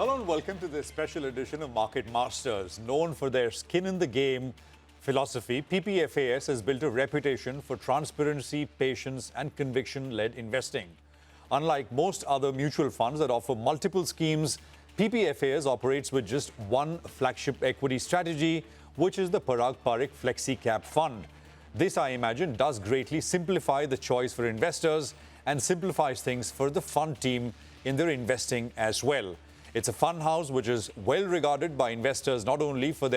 Hello and welcome to this special edition of Market Masters. Known for their skin in the game philosophy, PPFAS has built a reputation for transparency, patience and conviction-led investing. Unlike most other mutual funds that offer multiple schemes, PPFAS operates with just one flagship equity strategy, which is the Parag Parikh Flexi Cap Fund. This, I imagine, does greatly simplify the choice for investors and simplifies things for the fund team in their investing as well. It's a fund house which is well regarded by investors not only for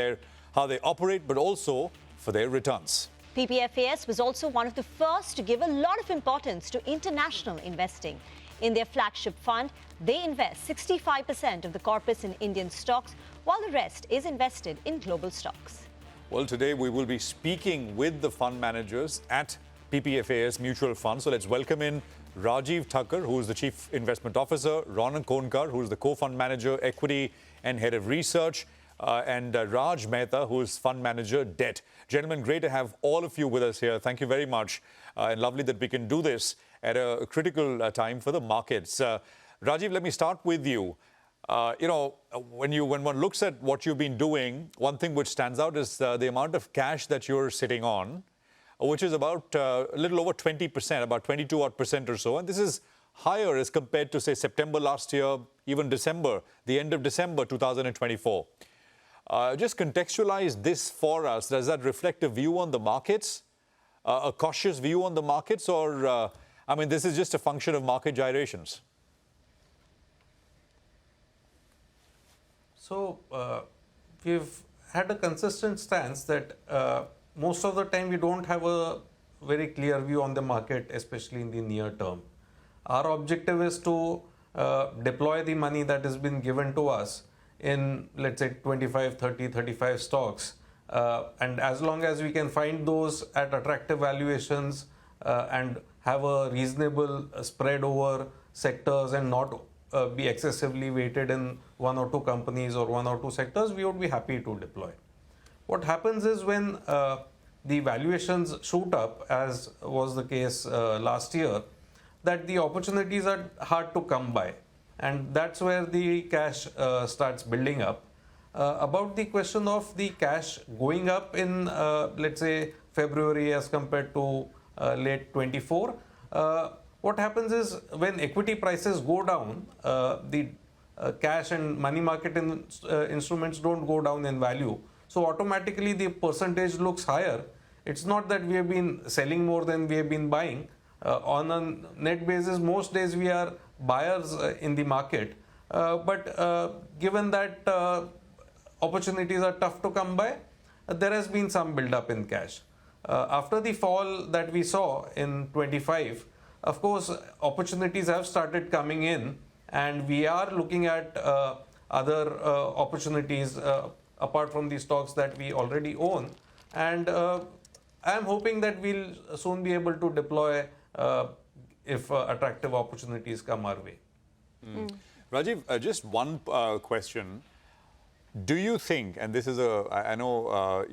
how they operate but also for their returns. PPFAS was also one of the first to give a lot of importance to international investing. In their flagship fund, they invest 65% of the corpus in Indian stocks, while the rest is invested in global stocks. Well, today we will be speaking with the fund managers at PPFAS Mutual Fund. So let's welcome in Rajeev Thakkar, who is the Chief Investment Officer, Raunak, Onkar, who is the Co-Fund Manager, Equity and Head of Research, and Raj Mehta, who is Fund Manager, Debt. Gentlemen, great to have all of you with us here. Thank you very much. And lovely that we can do this at a critical time for the markets. Rajeev, let me start with you. When one looks at what you've been doing, one thing which stands out is the amount of cash that you're sitting on, which is about a little over 20%, about 22% or so. And this is higher as compared to, say, September last year, even December, the end of December 2024. Just contextualize this for us. Does that reflect a view on the markets, a cautious view on the markets, or, this is just a function of market gyrations? So, we've had a consistent stance that most of the time we don't have a very clear view on the market, especially in the near term. Our objective is to deploy the money that has been given to us in, let's say, 25, 30, 35 stocks. And as long as we can find those at attractive valuations and have a reasonable spread over sectors and not be excessively weighted in one or two companies or one or two sectors, we would be happy to deploy. What happens is when the valuations shoot up, as was the case last year, that the opportunities are hard to come by. And that's where the cash starts building up. About the question of the cash going up in, let's say, February as compared to late 24, what happens is when equity prices go down, the cash and money market instruments don't go down in value. So automatically the percentage looks higher. It's not that we have been selling more than we have been buying. On a net basis, most days we are buyers in the market. But given that opportunities are tough to come by, there has been some build-up in cash. After the fall that we saw in 25, of course, opportunities have started coming in, and we are looking at other opportunities apart from the stocks that we already own. And I'm hoping that we'll soon be able to deploy if attractive opportunities come our way. Rajeev, just one question. Do you think, and this is I know,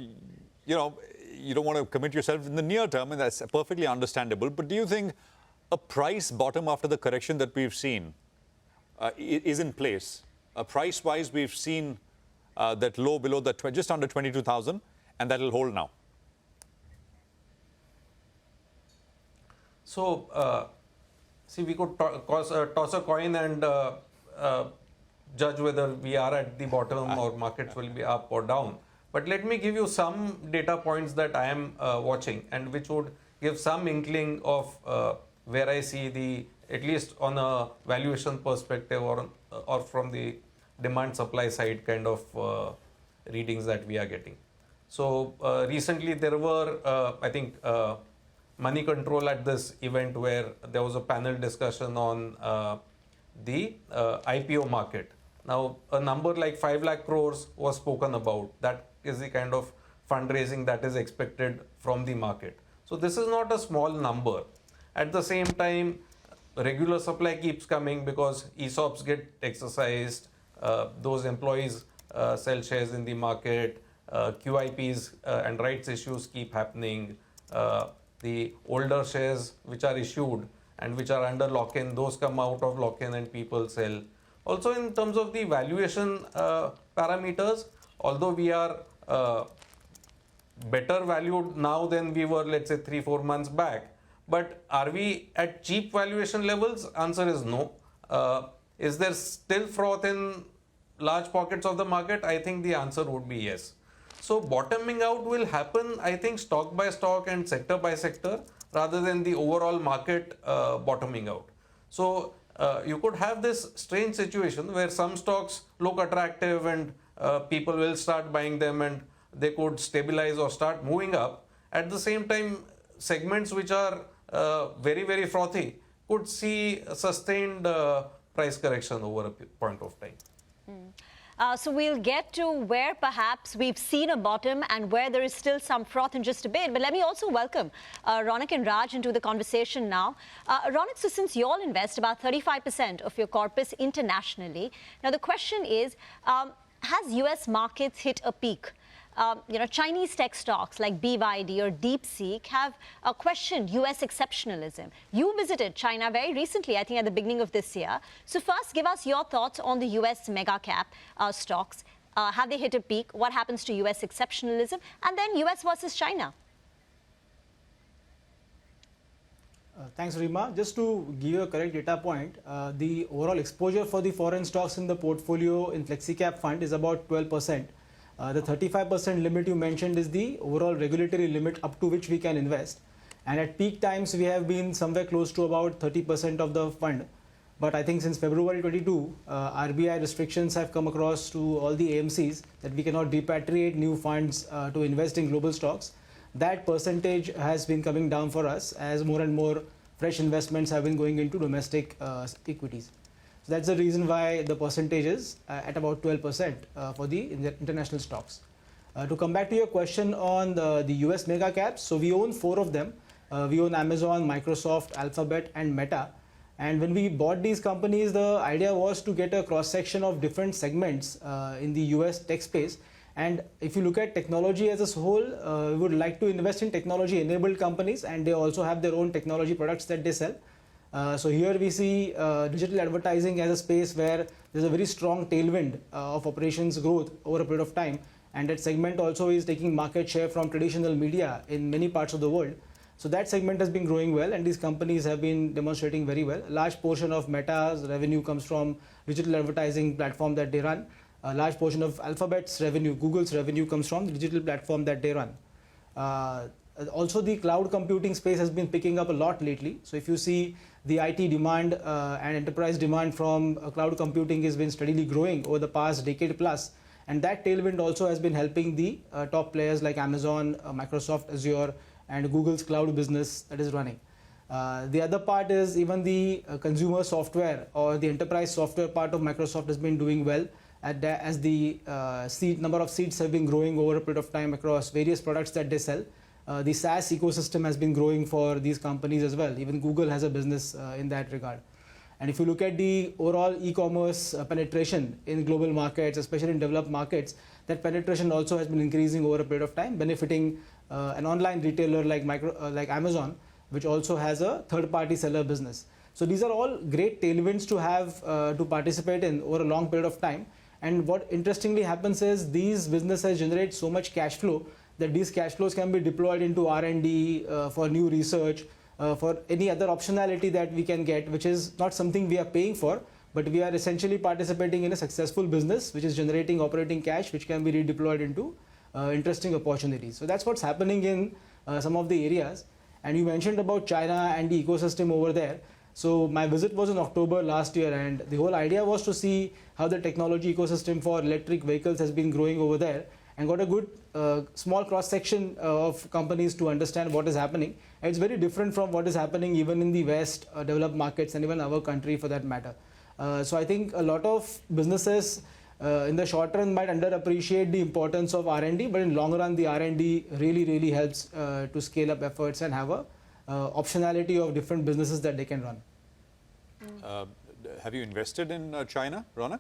you don't want to commit yourself in the near term, and that's perfectly understandable, but do you think a price bottom after the correction that we've seen is in place? Price-wise, we've seen that low below that just under 22,000, and that will hold now. So, see, we could toss a coin and judge whether we are at the bottom or markets will be up or down. But let me give you some data points that I am watching and which would give some inkling of where I see at least on a valuation perspective or from the demand supply side kind of readings that we are getting. So recently there were, I think, money control at this event where there was a panel discussion on the IPO market. Now, a number like 5 lakh crores was spoken about. That is the kind of fundraising that is expected from the market. So this is not a small number. At the same time, regular supply keeps coming because ESOPs get exercised, those employees sell shares in the market, QIPs and rights issues keep happening. The older shares which are issued and which are under lock-in, those come out of lock-in and people sell. Also in terms of the valuation parameters, although we are better valued now than we were, let's say 3-4 months back, but are we at cheap valuation levels? Answer is no. Is there still froth in large pockets of the market? I think the answer would be yes. So bottoming out will happen, I think, stock by stock and sector by sector, rather than the overall market bottoming out. So you could have this strange situation where some stocks look attractive and people will start buying them and they could stabilize or start moving up. At the same time, segments which are very, very frothy could see a sustained price correction over a point of time. So we'll get to where perhaps we've seen a bottom and where there is still some froth in just a bit. But let me also welcome Raunak and Raj into the conversation now. Raunak, so since you all invest about 35% of your corpus internationally, now the question is, has US markets hit a peak? Chinese tech stocks like BYD or DeepSeek have questioned US exceptionalism. You visited China very recently, I think at the beginning of this year. So first, give us your thoughts on the US mega cap stocks. Have they hit a peak? What happens to US exceptionalism? And then US versus China. Thanks, Reema. Just to give you a correct data point, the overall exposure for the foreign stocks in the portfolio in FlexiCap fund is about 12%. The 35% limit you mentioned is the overall regulatory limit up to which we can invest. And at peak times, we have been somewhere close to about 30% of the fund. But I think since February 22, RBI restrictions have come across to all the AMCs that we cannot repatriate new funds to invest in global stocks. That percentage has been coming down for us as more and more fresh investments have been going into domestic equities. So that's the reason why the percentage is at about 12% for the international stocks. To come back to your question on the US mega caps, so we own 4 of them. We own Amazon, Microsoft, Alphabet, and Meta. And when we bought these companies, the idea was to get a cross-section of different segments in the US tech space. And if you look at technology as a whole, we would like to invest in technology-enabled companies, and they also have their own technology products that they sell. So here we see digital advertising as a space where there's a very strong tailwind of operations growth over a period of time, and that segment also is taking market share from traditional media in many parts of the world. So that segment has been growing well, and these companies have been demonstrating very well. A large portion of Meta's revenue comes from digital advertising platform that they run. A large portion of Alphabet's revenue, Google's revenue, comes from the digital platform that they run. Also, the cloud computing space has been picking up a lot lately. So if you see the IT demand and enterprise demand from cloud computing has been steadily growing over the past decade plus. And that tailwind also has been helping the top players like Amazon, Microsoft Azure, and Google's cloud business that is running. The other part is even the consumer software or the enterprise software part of Microsoft has been doing well as the number of seats have been growing over a period of time across various products that they sell. The SaaS ecosystem has been growing for these companies as well. Even Google has a business in that regard. And if you look at the overall e-commerce penetration in global markets, especially in developed markets, that penetration also has been increasing over a period of time, benefiting an online retailer like Amazon, which also has a third-party seller business. So these are all great tailwinds to have to participate in over a long period of time. And what interestingly happens is these businesses generate so much cash flow that these cash flows can be deployed into R&D for new research, for any other optionality that we can get, which is not something we are paying for, but we are essentially participating in a successful business which is generating operating cash which can be redeployed into interesting opportunities. So that's what's happening in some of the areas. And you mentioned about China and the ecosystem over there. So my visit was in October last year, and the whole idea was to see how the technology ecosystem for electric vehicles has been growing over there, and got a good small cross-section of companies to understand what is happening. And it's very different from what is happening even in the West, developed markets, and even our country for that matter. So I think a lot of businesses in the short run might underappreciate the importance of R&D, but in long run the R&D really helps to scale up efforts and have a optionality of different businesses that they can run. Have you invested in China, Raunak?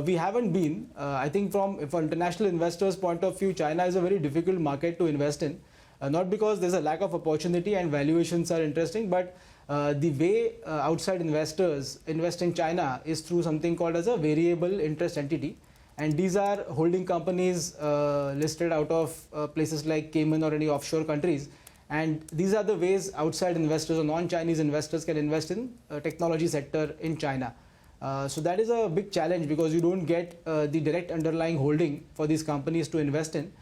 We haven't been. I think from international investors' point of view, China is a very difficult market to invest in. Not because there's a lack of opportunity and valuations are interesting, but The way outside investors invest in China is through something called as a variable interest entity, and these are holding companies listed out of places like Cayman or any offshore countries, and these are the ways outside investors or non-Chinese investors can invest in technology sector in China. So that is a big challenge because you don't get the direct underlying holding for these companies to invest in.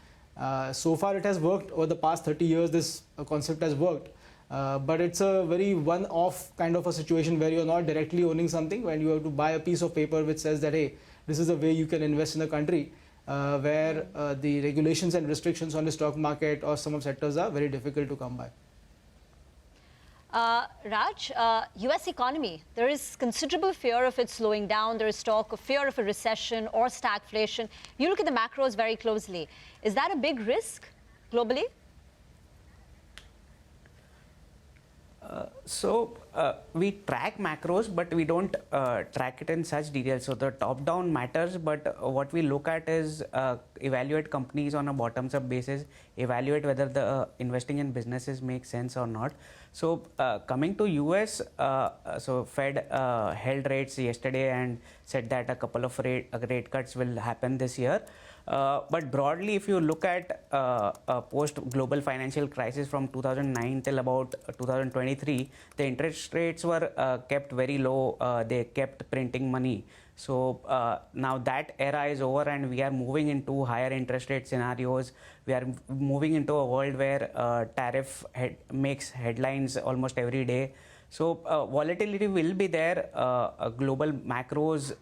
So far it has worked. Over the past 30 years this concept has worked. But it's a very one-off kind of a situation where you're not directly owning something, when you have to buy a piece of paper which says that, hey, this is a way you can invest in a country where the regulations and restrictions on the stock market or some of sectors are very difficult to come by. Raj, US economy, there is considerable fear of it slowing down. There is talk of fear of a recession or stagflation. You look at the macros very closely. Is that a big risk globally? We track macros, but we don't track it in such detail. So the top-down matters, but what we look at is evaluate companies on a bottoms-up basis, evaluate whether the investing in businesses makes sense or not. So coming to US, so Fed held rates yesterday and said that a couple of rate cuts will happen this year. But broadly, if you look at post-global financial crisis from 2009 till about 2023, the interest rates were kept very low. They kept printing money. So now that era is over and we are moving into higher interest rate scenarios. We are moving into a world where tariff makes headlines almost every day. So volatility will be there. Global macros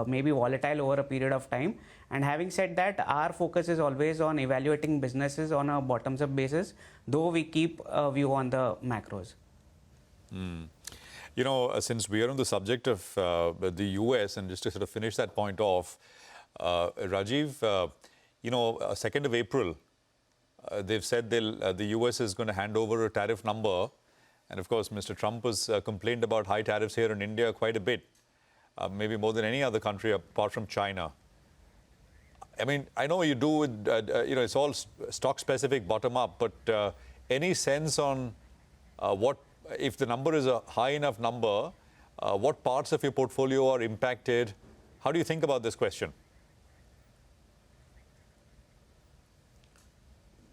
may be volatile over a period of time. And having said that, our focus is always on evaluating businesses on a bottoms-up basis, though we keep a view on the macros. You know, since we are on the subject of the US, and just to sort of finish that point off, Rajeev, you know, 2nd of April, they've said the US is going to hand over a tariff number. And of course, Mr. Trump has complained about high tariffs here in India quite a bit, maybe more than any other country apart from China. I mean, I know you do with, you know, it's all stock specific, bottom up, but any sense on what, if the number is a high enough number, what parts of your portfolio are impacted? How do you think about this question?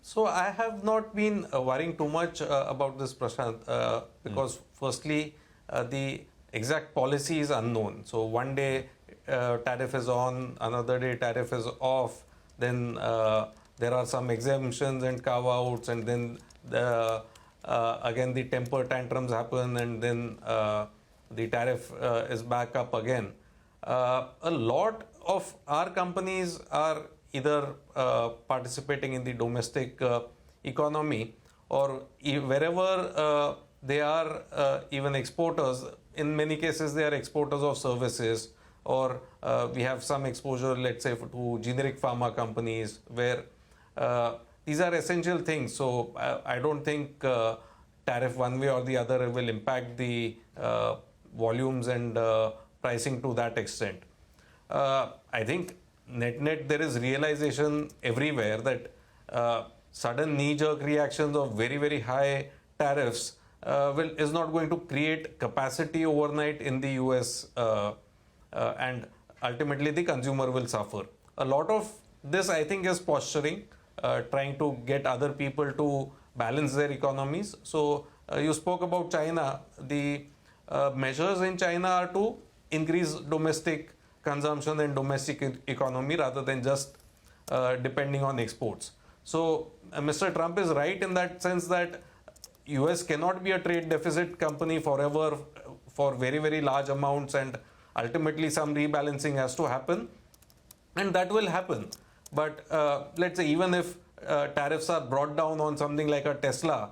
So I have not been worrying too much about this, Prashant, because firstly, the exact policy is unknown. So one day tariff is on, another day tariff is off, then there are some exemptions and carve-outs, and then again the temper tantrums happen, and then the tariff is back up again. A lot of our companies are either participating in the domestic economy, or wherever they are even exporters. In many cases they are exporters of services, or we have some exposure, let's say, to generic pharma companies, where these are essential things. So I don't think tariff one way or the other will impact the volumes and pricing to that extent. I think net there is realization everywhere that sudden knee-jerk reactions of very high tariffs is not going to create capacity overnight in the US, and ultimately the consumer will suffer. A lot of this, I think, is posturing, trying to get other people to balance their economies. So you spoke about China. The measures in China are to increase domestic consumption and domestic economy rather than just depending on exports. So Mr. Trump is right in that sense that US cannot be a trade deficit company forever for very large amounts, and ultimately some rebalancing has to happen, and that will happen. But let's say even if tariffs are brought down on something like a Tesla,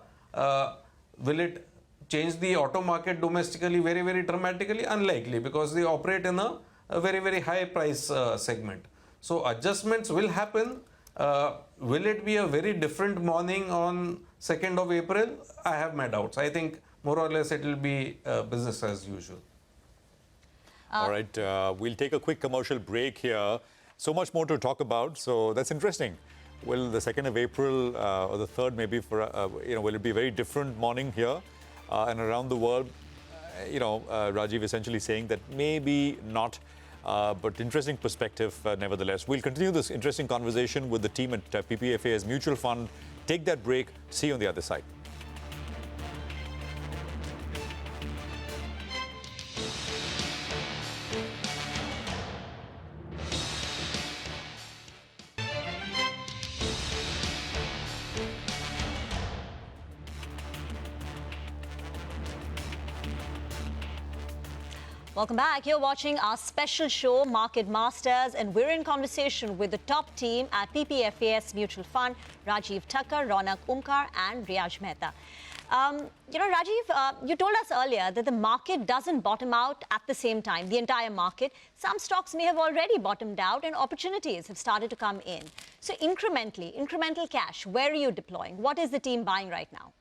will it change the auto market domestically very dramatically? Unlikely, because they operate in a very high price segment. So adjustments will happen. Will it be a very different morning on 2nd of April? I have my doubts. I think more or less it will be business as usual. All right, we'll take a quick commercial break here. So much more to talk about. So that's interesting. Will the 2nd of April or the 3rd maybe for, you know, will it be a very different morning here? and around the world. Rajeev essentially saying that maybe not, but interesting perspective nevertheless. We'll continue this interesting conversation with the team at PPFAS Mutual Fund. Take that break. See you on the other side. Welcome back. You're watching our special show, Market Masters, and we're in conversation with the top team at PPFAS Mutual Fund, Rajeev Thakkar, Raunak, Onkar, and Mehta. Rajeev, you told us earlier that the market doesn't bottom out at the same time, the entire market. Some stocks may have already bottomed out and opportunities have started to come in. So incremental cash, where are you deploying? What is the team buying right now?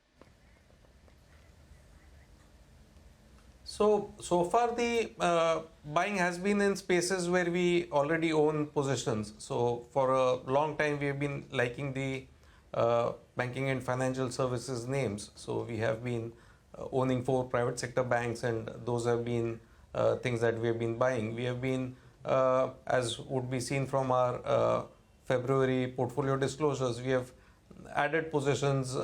So far the buying has been in spaces where we already own positions. So for a long time we have been liking the banking and financial services names. So we have been owning 4 private sector banks, and those have been things that we have been buying. We have been, as would be seen from our February portfolio disclosures, we have added positions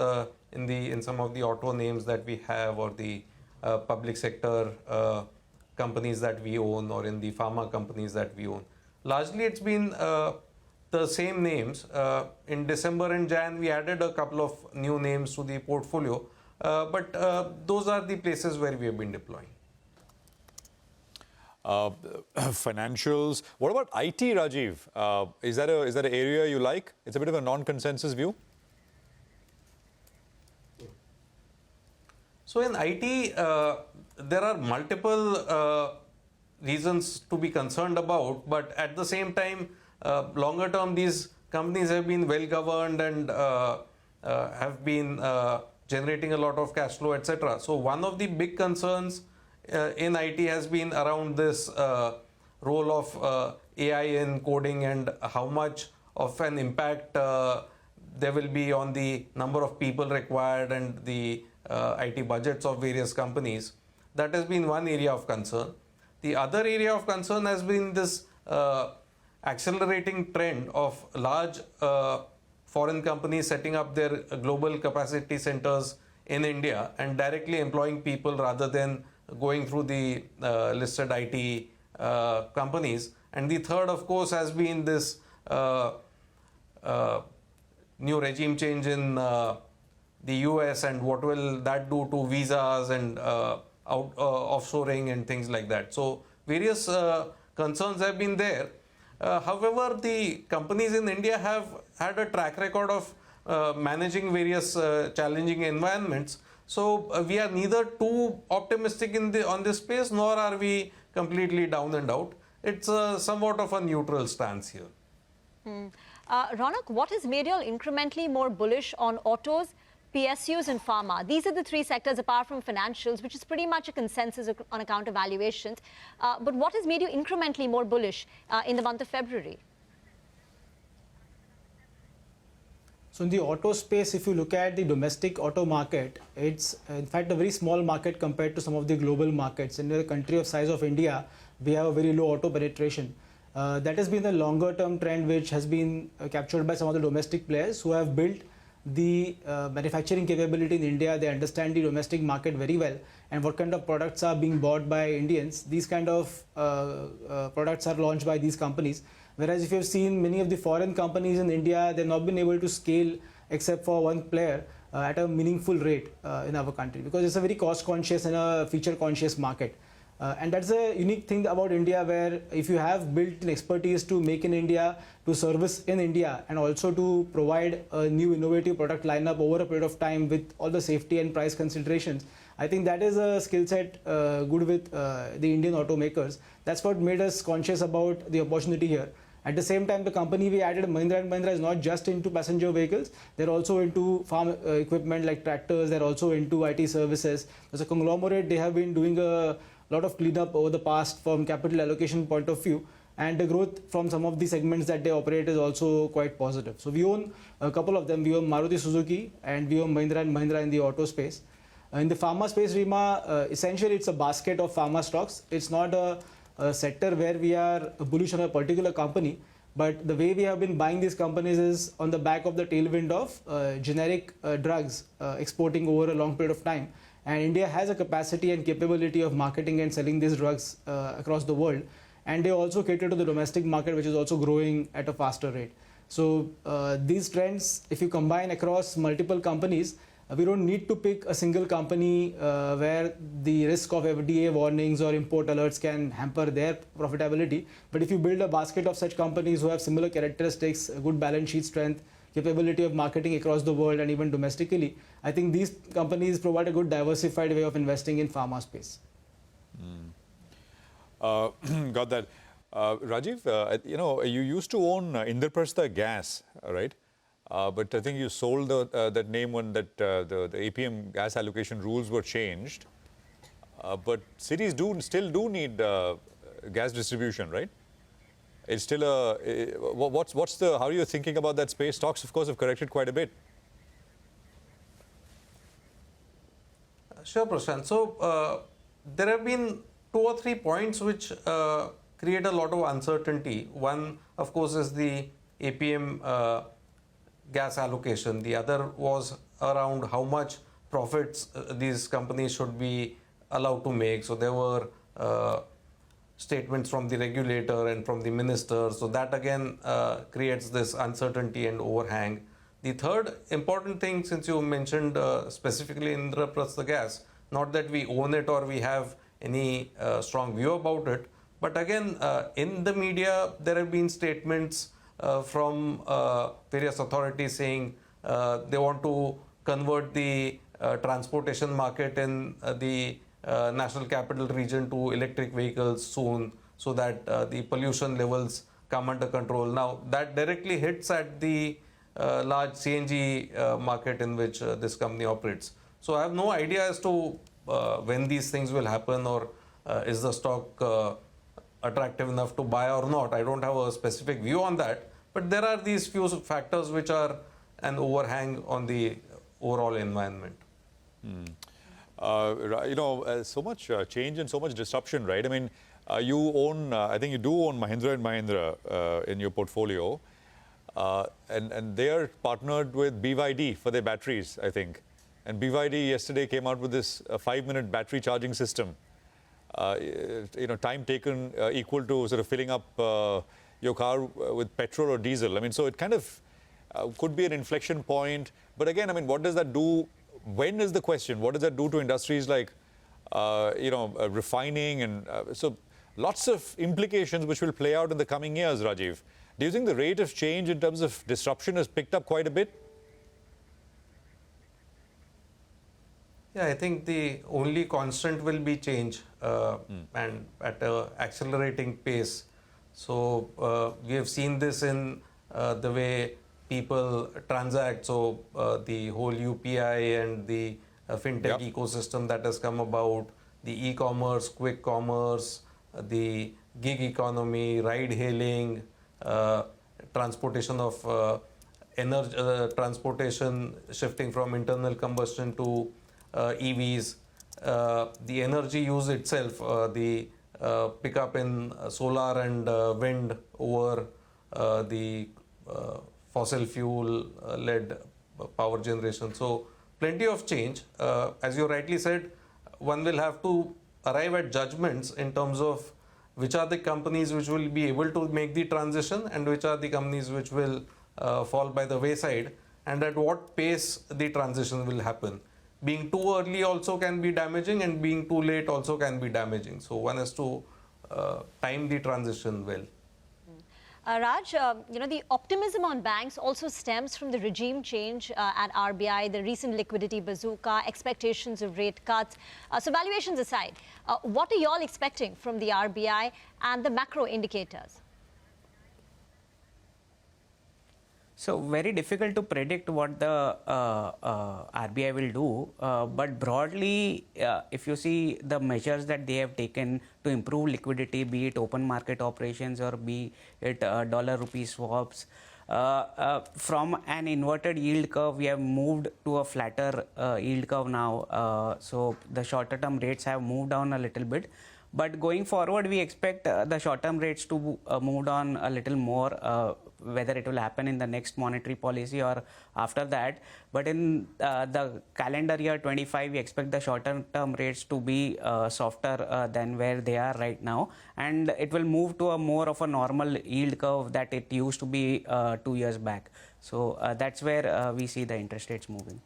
in some of the auto names that we have, or the public sector companies that we own, or in the pharma companies that we own. Largely it's been the same names. In December and Jan we added a couple of new names to the portfolio, but those are the places where we have been deploying. Financials. What about IT, Rajeev? Is that an area you like? It's a bit of a non-consensus view. So in IT, there are multiple reasons to be concerned about, but at the same time, longer term, these companies have been well governed and have been generating a lot of cash flow, etc. So one of the big concerns in IT has been around this role of AI in coding, and how much of an impact there will be on the number of people required and the IT budgets of various companies. That has been one area of concern. The other area of concern has been this accelerating trend of large foreign companies setting up their global capacity centers in India and directly employing people rather than going through the listed IT companies. And the third, of course, has been this new regime change in the US, and what will that do to visas and offshoring and things like that. So various concerns have been there. However, the companies in India have had a track record of managing various challenging environments. So we are neither too optimistic on this space, nor are we completely down and out. It's somewhat of a neutral stance here. Raunak, what has made you all incrementally more bullish on autos, PSUs and pharma? These are the 3 sectors apart from financials, which is pretty much a consensus on account of valuations. But what has made you incrementally more bullish in the month of February? So in the auto space, if you look at the domestic auto market, it's in fact a very small market compared to some of the global markets. In a country of size of India, we have a very low auto penetration. That has been the longer term trend which has been captured by some of the domestic players who have built the manufacturing capability in India. They understand the domestic market very well and what kind of products are being bought by Indians. These kind of products are launched by these companies. Whereas if you've seen many of the foreign companies in India, they've not been able to scale except for one player at a meaningful rate in our country, because it's a very cost conscious and a feature conscious market. And that's a unique thing about India, where if you have built an expertise to make in India, to service in India, and also to provide a new innovative product lineup over a period of time with all the safety and price considerations, I think that is a skill set good with the Indian automakers. That's what made us conscious about the opportunity here. At the same time, the company we added, Mahindra & Mahindra, is not just into passenger vehicles. They're also into farm equipment like tractors. They're also into IT services. As a conglomerate, they have been doing a lot of cleanup over the past from capital allocation point of view, and the growth from some of the segments that they operate is also quite positive. So we own a couple of them. We own Maruti Suzuki and we own Mahindra & Mahindra in the auto space. In the pharma space, Reema, essentially it's a basket of pharma stocks. It's not a sector where we are bullish on a particular company, but the way we have been buying these companies is on the back of the tailwind of generic drugs exporting over a long period of time. And India has a capacity and capability of marketing and selling these drugs across the world. And they also cater to the domestic market, which is also growing at a faster rate. So these trends, if you combine across multiple companies, we don't need to pick a single company where the risk of FDA warnings or import alerts can hamper their profitability. But if you build a basket of such companies who have similar characteristics, a good balance sheet strength, capability of marketing across the world and even domestically, I think these companies provide a good diversified way of investing in pharma space. Got that. Rajeev, you used to own Indraprastha Gas, right? But I think you sold that name when the APM gas allocation rules were changed. But cities still do need gas distribution, right? It's still how are you thinking about that space? Stocks, of course, have corrected quite a bit. Sure, Prashant. So there have been 2 or 3 points which create a lot of uncertainty. One, of course, is the APM gas allocation. The other was around how much profits these companies should be allowed to make. So there were statements from the regulator and from the minister. So that again creates this uncertainty and overhang. The third important thing, since you mentioned specifically Indraprastha Gas, not that we own it or we have any strong view about it, but again, in the media, there have been statements from various authorities saying they want to convert the transportation market in the National Capital Region to electric vehicles soon, so that the pollution levels come under control. Now, that directly hits at the large CNG market in which this company operates. So I have no idea as to when these things will happen, or is the stock attractive enough to buy or not. I don't have a specific view on that, but there are these few factors which are an overhang on the overall environment. So much change and so much disruption, right? I mean, you own, I think you do own Mahindra & Mahindra in your portfolio, and they are partnered with BYD for their batteries, I think. And BYD yesterday came out with this 5-minute battery charging system. Time taken equal to sort of filling up your car with petrol or diesel. I mean, so it kind of could be an inflection point. But again, I mean, what does that do? When is the question? What does that do to industries like, refining? And so lots of implications which will play out in the coming years, Rajeev. Do you think the rate of change in terms of disruption has picked up quite a bit? Yeah, I think the only constant will be change and at an accelerating pace. So we have seen this in the way people transact. So the whole UPI and the fintech ecosystem that has come about, the e-commerce, quick commerce, the gig economy, ride hailing, transportation of energy, transportation shifting from internal combustion to EVs, the energy use itself, the pickup in solar and wind over the fossil fuel led power generation. So plenty of change. As you rightly said, one will have to arrive at judgments in terms of which are the companies which will be able to make the transition and which are the companies which will fall by the wayside, and at what pace the transition will happen. Being too early also can be damaging, and being too late also can be damaging. So one has to time the transition well. Raj, the optimism on banks also stems from the regime change at RBI, the recent liquidity bazooka, expectations of rate cuts. So valuations aside, what are you all expecting from the RBI and the macro indicators? So very difficult to predict what the RBI will do, but broadly, if you see the measures that they have taken to improve liquidity, be it open market operations or be it dollar-rupee swaps, From an inverted yield curve, we have moved to a flatter yield curve now. So the shorter term rates have moved down a little bit. But going forward, we expect the short-term rates to move down a little more, whether it will happen in the next monetary policy or after that. But in the calendar year 25, we expect the short-term rates to be softer than where they are right now. And it will move to a more of a normal yield curve that it used to be 2 years back. So that's where we see the interest rates moving.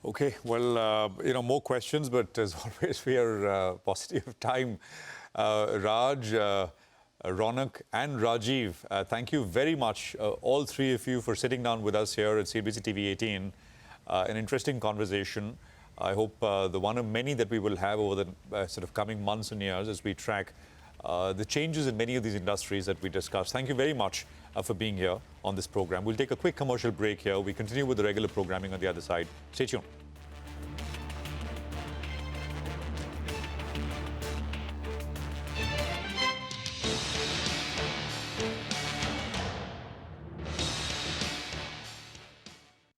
Okay, well, more questions, but as always, we are paucity of time. Raj, Raunak and Rajeev, thank you very much, all three of you, for sitting down with us here at CNBC-TV18. An interesting conversation. I hope the one of many that we will have over the sort of coming months and years as we track the changes in many of these industries that we discussed. Thank you very much for being here on this program. We'll take a quick commercial break here. We continue with the regular programming on the other side. Stay tuned.